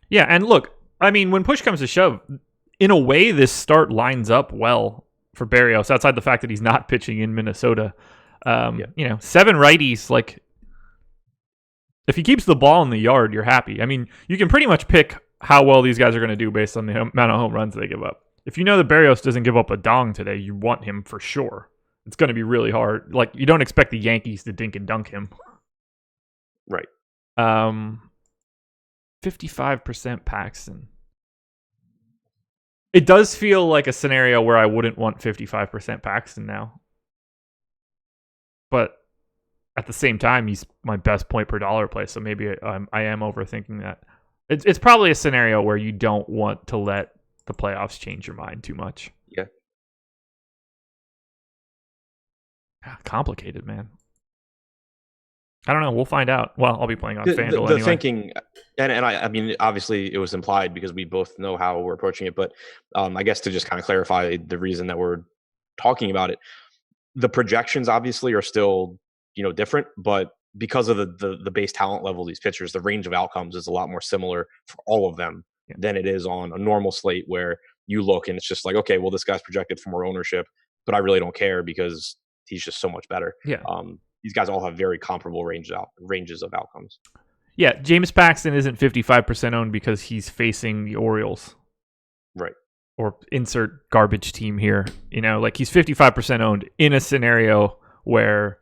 Yeah, and look, I mean, when push comes to shove, in a way, this start lines up well for Berrios, outside the fact that he's not pitching in Minnesota. 7 righties, like, if he keeps the ball in the yard, you're happy. I mean, you can pretty much pick how well these guys are going to do based on the amount of home runs they give up. If you know that Berrios doesn't give up a dong today, you want him for sure. It's going to be really hard. Like, you don't expect the Yankees to dink and dunk him. Right. 55% Paxton. It does feel like a scenario where I wouldn't want 55% Paxton now. But at the same time, he's my best point per dollar play, so maybe I am overthinking that. It's probably a scenario where you don't want to let the playoffs change your mind too much. Yeah. Complicated, man. I don't know. We'll find out. Well, I'll be playing on FanDuel the anyway. Thinking, and I mean, obviously it was implied because we both know how we're approaching it, but I guess to just kind of clarify the reason that we're talking about it, the projections obviously are still, different, but because of the base talent level of these pitchers, the range of outcomes is a lot more similar for all of them than it is on a normal slate where you look and it's just like, okay, well, this guy's projected for more ownership, but I really don't care because he's just so much better. Yeah. These guys all have very comparable ranges of outcomes. Yeah, James Paxton isn't 55% owned because he's facing the Orioles. Right. Or insert garbage team here. Like, he's 55% owned in a scenario where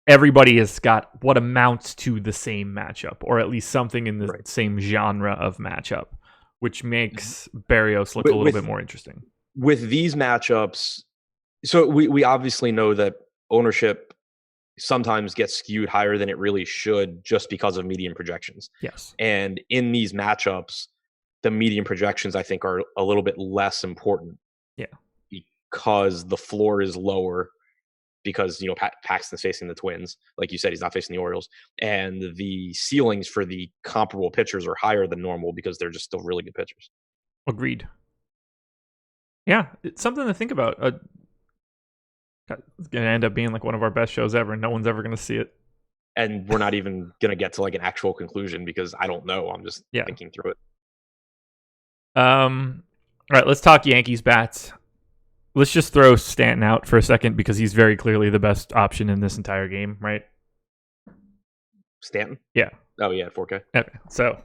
everybody has got what amounts to the same matchup, or at least something in the same genre of matchup, which makes Berrios look a little bit more interesting. With these matchups, so we obviously know that ownership sometimes gets skewed higher than it really should just because of median projections. Yes. And in these matchups, the median projections, I think, are a little bit less important. Yeah. Because the floor is lower because, Paxton's facing the Twins. Like you said, he's not facing the Orioles. And the ceilings for the comparable pitchers are higher than normal because they're just still really good pitchers. Agreed. Yeah, it's something to think about. It's going to end up being like one of our best shows ever, and no one's ever going to see it. And we're not even going to get to like an actual conclusion because I don't know. I'm just thinking through it. All right, let's talk Yankees bats. Let's just throw Stanton out for a second because he's very clearly the best option in this entire game, right? Stanton? Yeah. Oh, yeah, 4K. Okay. So,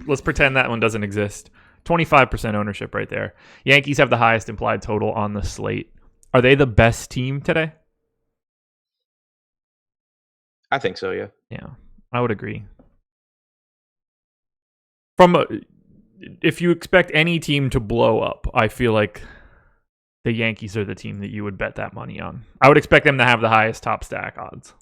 let's pretend that one doesn't exist. 25% ownership right there. Yankees have the highest implied total on the slate. Are they the best team today? I think so, yeah. Yeah, I would agree. If you expect any team to blow up, I feel like the Yankees are the team that you would bet that money on. I would expect them to have the highest top stack odds.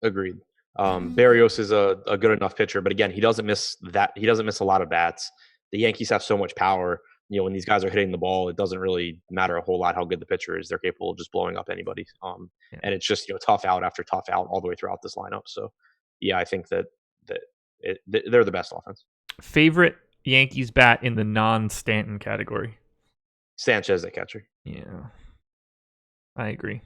Agreed. Berrios is a good enough pitcher, but again, he doesn't miss a lot of bats. The Yankees have so much power. When these guys are hitting the ball, it doesn't really matter a whole lot how good the pitcher is. They're capable of just blowing up anybody. And it's just tough out after tough out all the way throughout this lineup. So, yeah, I think that they're the best offense. Favorite Yankees bat in the non-Stanton category? Sanchez at catcher. Yeah, I agree.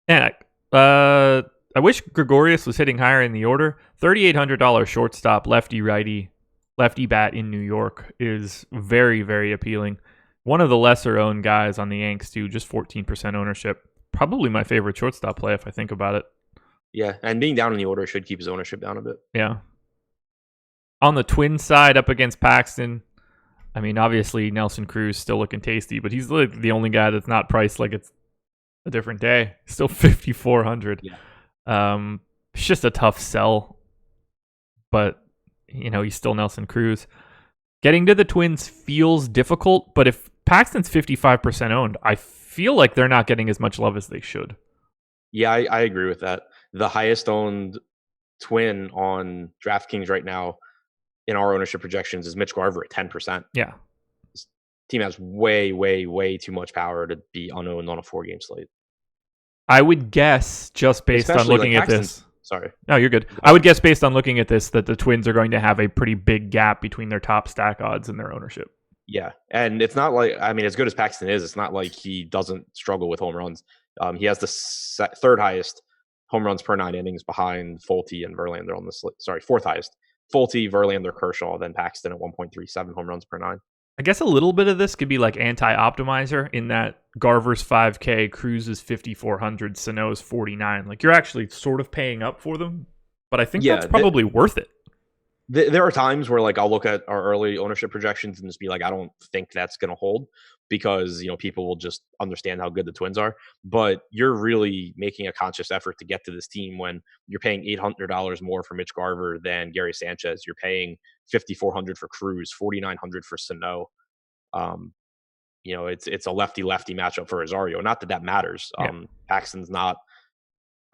Yeah, I wish Gregorius was hitting higher in the order. $3,800 shortstop, lefty bat in New York is very, very appealing. One of the lesser owned guys on the Yanks too, just 14% ownership. Probably my favorite shortstop play if I think about it. Yeah, and being down in the order should keep his ownership down a bit. Yeah. On the Twins side, up against Paxton, I mean, obviously Nelson Cruz still looking tasty, but he's like the only guy that's not priced like it's a different day. Still 5,400. Yeah. It's just a tough sell, but he's still Nelson Cruz. Getting to the Twins feels difficult, but if Paxton's 55% owned, I feel like they're not getting as much love as they should. Yeah, I agree with that. The highest owned Twin on DraftKings right now in our ownership projections is Mitch Garver at 10%. Yeah. This team has way, way, way too much power to be unowned on a 4-game slate. I would guess, just based on looking at this. Sorry. No, you're good. I would guess, based on looking at this, that the Twins are going to have a pretty big gap between their top stack odds and their ownership. Yeah. And it's not like, as good as Paxton is, it's not like he doesn't struggle with home runs. He has the third highest home runs per 9 innings behind Folty and Verlander on the slate. Sorry, fourth highest. Folty, Verlander, Kershaw, then Paxton at 1.37 home runs per 9. I guess a little bit of this could be like anti-optimizer in that Garver's 5K, Cruz's 5,400, Sano's 49. Like, you're actually sort of paying up for them, but I think that's probably worth it. There are times where like I'll look at our early ownership projections and just be like, I don't think that's going to hold, because people will just understand how good the Twins are. But you're really making a conscious effort to get to this team when you're paying $800 more for Mitch Garver than Gary Sanchez. You're paying $5,400 for Cruz, $4,900 for Sano. It's a lefty-lefty matchup for Rosario. Not that matters. Paxton's not.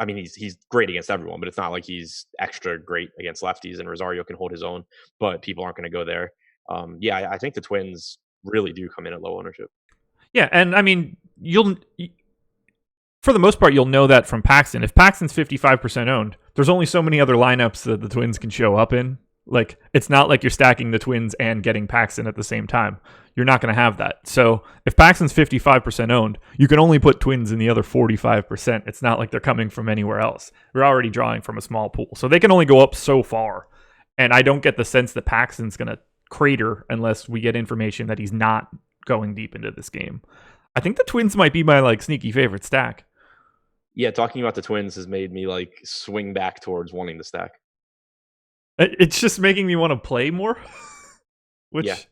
He's great against everyone, but it's not like he's extra great against lefties, and Rosario can hold his own, but people aren't going to go there. I think the Twins really do come in at low ownership. Yeah, and for the most part, you'll know that from Paxton. If Paxton's 55% owned, there's only so many other lineups that the Twins can show up in. Like, it's not like you're stacking the Twins and getting Paxton at the same time. You're not going to have that. So if Paxton's 55% owned, you can only put Twins in the other 45%. It's not like they're coming from anywhere else. You're already drawing from a small pool. So they can only go up so far. And I don't get the sense that Paxton's going to crater unless we get information that he's not going deep into this game. I think the Twins might be my sneaky favorite stack. Yeah, talking about the Twins has made me swing back towards wanting to stack. It's just making me want to play more. Which it's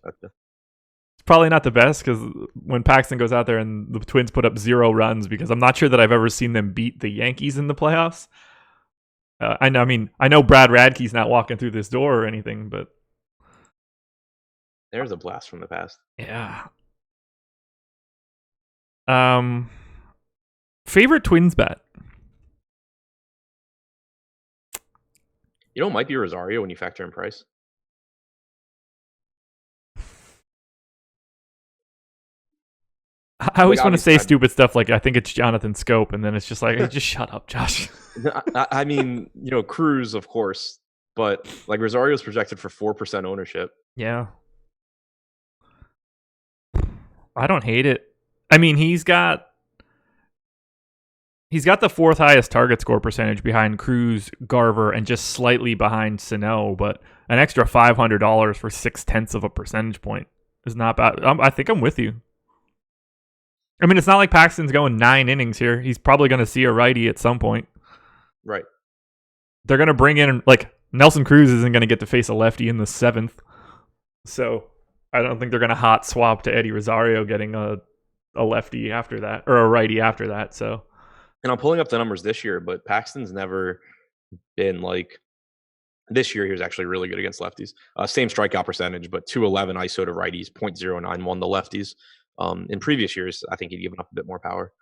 probably not the best, because when Paxton goes out there and the Twins put up 0 runs, because I'm not sure that I've ever seen them beat the Yankees in the playoffs. I know Brad Radke's not walking through this door or anything, but there's a blast from the past. Yeah. Favorite Twins bet? It might be Rosario when you factor in price. I always want to say stupid stuff like I think it's Jonathan Scope, and then it's just like, just shut up, Josh. Cruz, of course, but Rosario's projected for 4% ownership. Yeah. I don't hate it. He's got the 4th highest target score percentage behind Cruz, Garver, and just slightly behind Sano, but an extra $500 for 0.6 of a percentage point is not bad. I think I'm with you. It's not like Paxton's going 9 innings here. He's probably going to see a righty at some point. Right. They're going to bring in, Nelson Cruz isn't going to get to face a lefty in the 7th. So I don't think they're going to hot swap to Eddie Rosario getting a lefty after that, or a righty after that. So. And I'm pulling up the numbers this year, but Paxton's never been this year. He was actually really good against lefties. Same strikeout percentage, but 211 ISO to righties, 0.091 to lefties. In previous years, I think he'd given up a bit more power.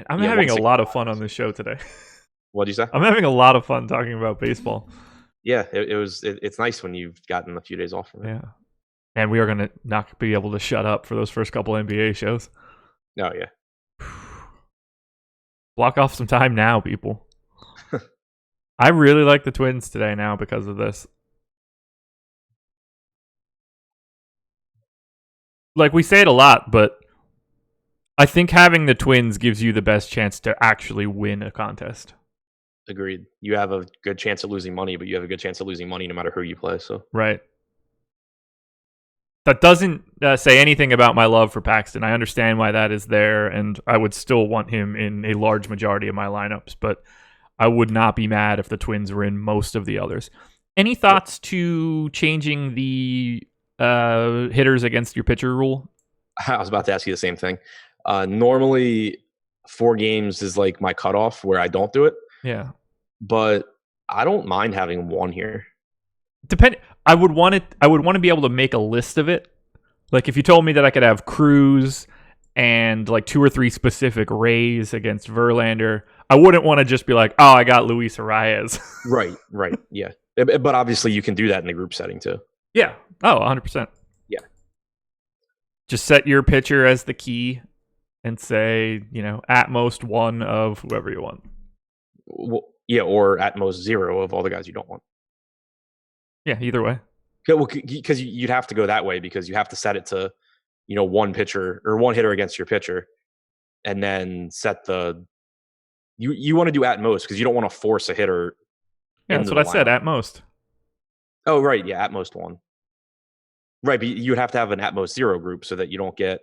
I'm having a lot of fun on this show today. What'd you say? I'm having a lot of fun talking about baseball. Yeah, it's nice when you've gotten a few days off from it. Yeah. And we are going to not be able to shut up for those first couple NBA shows. Oh, yeah. Block off some time now, people. I really like the Twins today now because of this. We say it a lot, but I think having the Twins gives you the best chance to actually win a contest. Agreed. You have a good chance of losing money, but you have a good chance of losing money no matter who you play. So right. That doesn't say anything about my love for Paxton. I understand why that is there, and I would still want him in a large majority of my lineups, but I would not be mad if the Twins were in most of the others. Any thoughts to changing the hitters against your pitcher rule? I was about to ask you the same thing. Normally, 4 games is my cutoff where I don't do it. Yeah. But I don't mind having 1 here. I would want it. I would want to be able to make a list of it. Like if you told me that I could have Cruz and like 2 or 3 specific Rays against Verlander, I wouldn't want to just be like, oh, I got Luis Arias. Right. Yeah. But obviously you can do that in the group setting too. Yeah. Oh, 100%. Yeah. Just set your pitcher as the key and say, at most 1 of whoever you want. Well, yeah, or at most 0 of all the guys you don't want. Yeah, either way. Because you'd have to go that way because you have to set it to, 1 pitcher or 1 hitter against your pitcher, and then set the. You want to do at most because you don't want to force a hitter. Yeah, that's what I said. At most. Oh right, yeah, at most 1. Right, but you would have to have an at most 0 group so that you don't get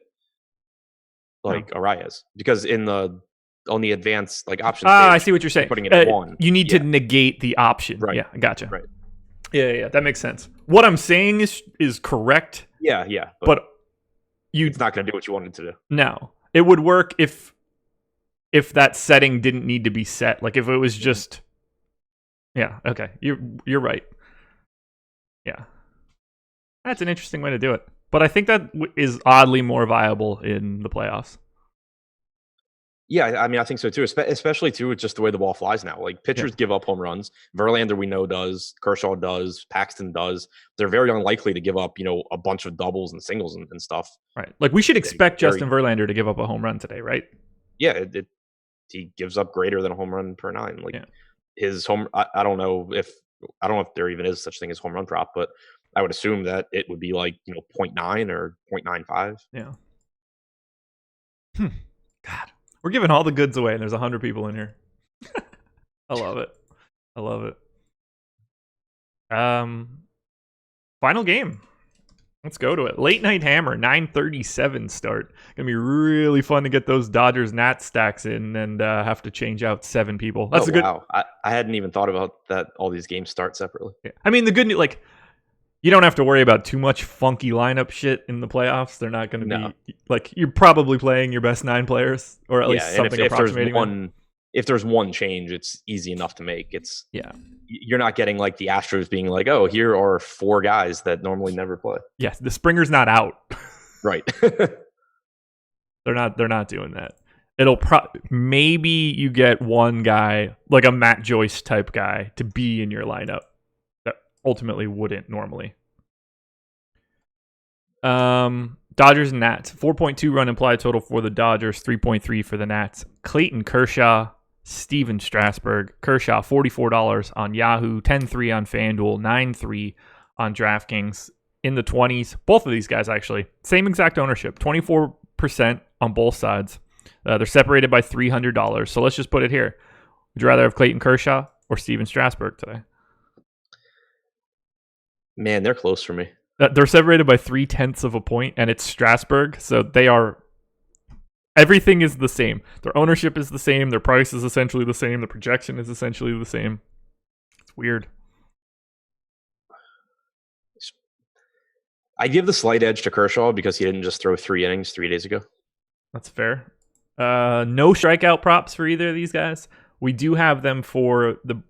Arias because on the advanced option. I see what you're saying. Putting it at 1. You need to negate the option. Right. Yeah, I gotcha. Right. Yeah, that makes sense. What I'm saying is correct. Yeah. But it's not going to do what you wanted to do. No, it would work if that setting didn't need to be set. Like if it was just. Yeah. Okay. You're right. Yeah. That's an interesting way to do it, but I think that is oddly more viable in the playoffs. Yeah, I mean, I think so too. Especially too with just the way the ball flies now. Like pitchers give up home runs. Verlander we know does. Kershaw does. Paxton does. They're very unlikely to give up, a bunch of doubles and singles and stuff. Right. Like we should expect Justin Verlander to give up a home run today, right? Yeah, he gives up greater than a home run per 9. His home. I don't know if there even is such thing as home run prop, but I would assume that it would be 0.9 or 0.95. Yeah. God. We're giving all the goods away, and there's 100 people in here. I love it. Final game. Let's go to it. Late Night Hammer, 9:37 start. Gonna be really fun to get those Dodgers Nats stacks in and have to change out 7 people. That's good. Wow. I hadn't even thought about that. All these games start separately. Yeah. I mean, the good news, you don't have to worry about too much funky lineup shit in the playoffs. They're not going to be you're probably playing your best 9 players, or at least something approximating. If there's one change, it's easy enough to make. You're not getting the Astros being oh, here are 4 guys that normally never play. Yes, the Springer's not out. Right. They're not doing that. It'll maybe you get one guy like a Matt Joyce type guy to be in your lineup. Ultimately wouldn't normally. Dodgers and Nats. 4.2 run implied total for the Dodgers, 3.3 for the Nats. Clayton Kershaw, Steven Strasburg. Kershaw, $44 on Yahoo, 10-3 on Fanduel, 9-3 on Draftkings. In the 20s. Both of these guys, actually. Same exact ownership, 24% on both sides. They're separated by $300. So let's just put it here. Would you rather have Clayton Kershaw or Steven Strasburg today? Man, they're close for me. They're separated by 0.3 of a point, and it's Strasburg, so they are. Everything is the same. Their ownership is the same. Their price is essentially the same. The projection is essentially the same. It's weird. I give the slight edge to Kershaw because he didn't just throw 3 innings 3 days ago. That's fair. No strikeout props for either of these guys. We do have them for the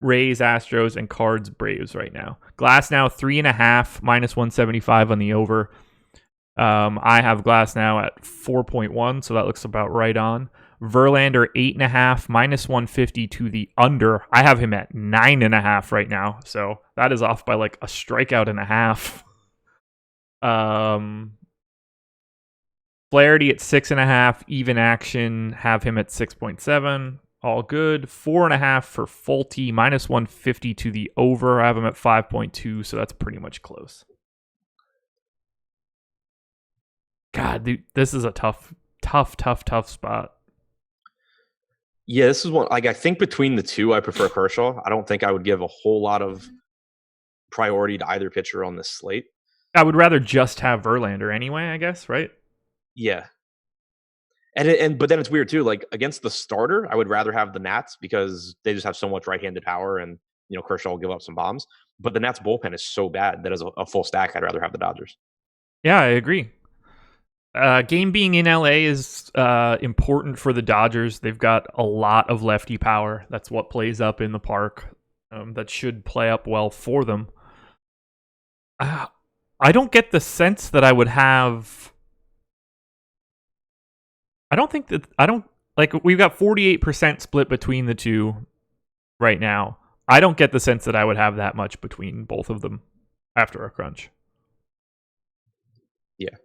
Rays, Astros, and Cards, Braves right now. Glass now 3.5, -175 on the over. I have Glass now at 4.1, so that looks about right on. Verlander 8.5, -150 to the under. I have him at 9.5 right now, so that is off by a strikeout and a half. Flaherty at 6.5, even action. Have him at 6.7. All good. 4.5 for Fulte, -150 to the over. I have him at 5.2, so that's pretty much close. God, dude, this is a tough spot. Yeah, this is one. I think between the two, I prefer Kershaw. I don't think I would give a whole lot of priority to either pitcher on this slate. I would rather just have Verlander anyway, I guess, right? Yeah. But then it's weird too. Against the starter, I would rather have the Nats because they just have so much right-handed power, and Kershaw will give up some bombs. But the Nats bullpen is so bad that as a full stack, I'd rather have the Dodgers. Yeah, I agree. Game being in LA is important for the Dodgers. They've got a lot of lefty power. That's what plays up in the park. That should play up well for them. I don't get the sense that I would have. I don't think that I don't like. We've got 48% split between the two right now. I don't get the sense that I would have that much between both of them after a crunch. Yeah.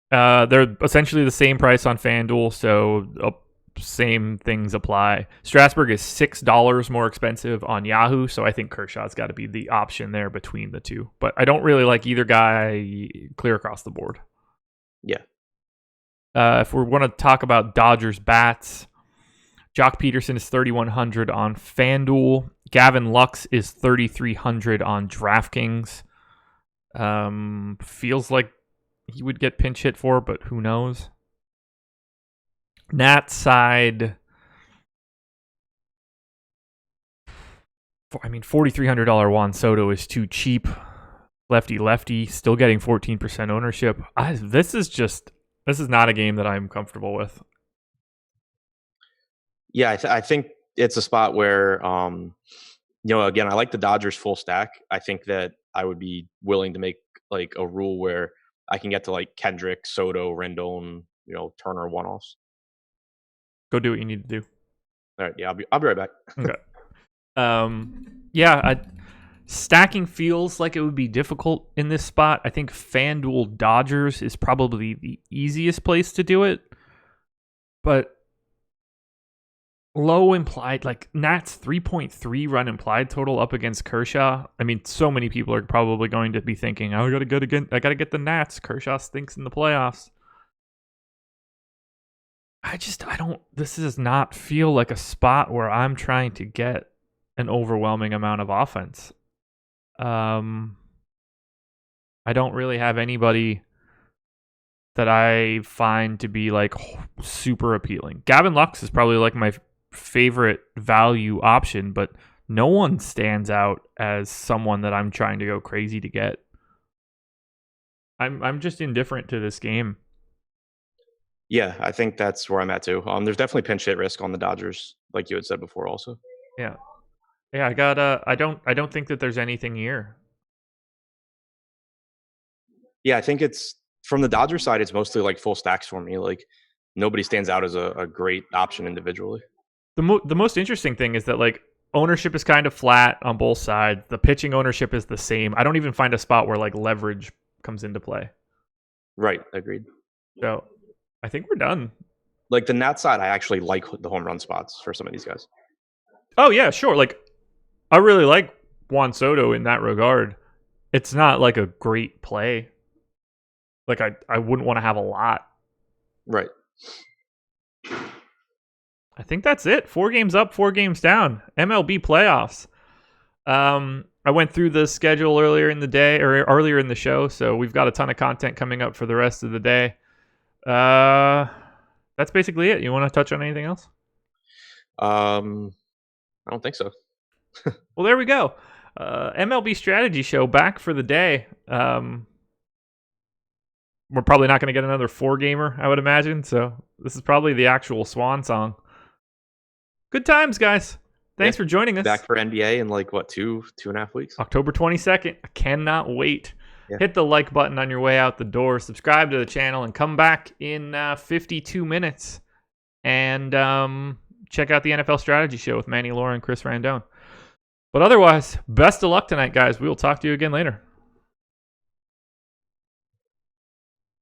They're essentially the same price on FanDuel, so same things apply. Strasburg is $6 more expensive on Yahoo, so I think Kershaw's got to be the option there between the two. But I don't really like either guy clear across the board. Yeah. If we want to talk about Dodgers bats, Jock Peterson is 3,100 on FanDuel. Gavin Lux is 3,300 on DraftKings. Feels like he would get pinch hit for, but who knows? Nats side, $4,300 Juan Soto is too cheap. Lefty, still getting 14% ownership. This is not a game that I'm comfortable with. Yeah, I think it's a spot where, again, I like the Dodgers full stack. I think that I would be willing to make like a rule where I can get to like Kendrick, Soto, Rendon, Turner one-offs. Go do what you need to do. All right, yeah, I'll be right back. Okay. Stacking feels like it would be difficult in this spot. I think FanDuel Dodgers is probably the easiest place to do it, but low implied, like Nats 3.3 run implied total up against Kershaw. I mean, so many people are probably going to be thinking, "Oh, I gotta get the Nats. Kershaw stinks in the playoffs." This does not feel like a spot where I'm trying to get an overwhelming amount of offense. I don't really have anybody that I find to be like super appealing. Gavin Lux is probably like my favorite value option, but no one stands out as someone that I'm trying to go crazy to get. I'm just indifferent to this game. Yeah, I think that's where I'm at too. There's definitely pinch hit risk on the Dodgers, like you had said before, also. Yeah. I got. I don't think that there's anything here. Yeah, I think it's from the Dodgers side. It's mostly like full stacks for me. Like nobody stands out as a great option individually. The most interesting thing is that like ownership is kind of flat on both sides. The pitching ownership is the same. I don't even find a spot where like leverage comes into play. Right, agreed. So I think we're done. Like the Nats side, I actually like the home run spots for some of these guys. Oh yeah, sure. Like I really like Juan Soto in that regard. It's not like a great play. Like I wouldn't want to have a lot. Right. I think that's it. 4 games up, 4 games down. MLB playoffs. I went through the schedule earlier in the day or earlier in the show, so we've got a ton of content coming up for the rest of the day. That's basically it. You want to touch on anything else? I don't think so. Well, there we go. MLB strategy show back for the day. We're probably not going to get another 4-gamer, I would imagine. So this is probably the actual swan song. Good times, guys. Thanks for joining us. Back for NBA in like, what, 2.5 weeks? October 22nd. I cannot wait. Yeah. Hit the like button on your way out the door. Subscribe to the channel and come back in 52 minutes and check out the NFL Strategy Show with Manny Laura and Chris Randone. But otherwise, best of luck tonight, guys. We will talk to you again later.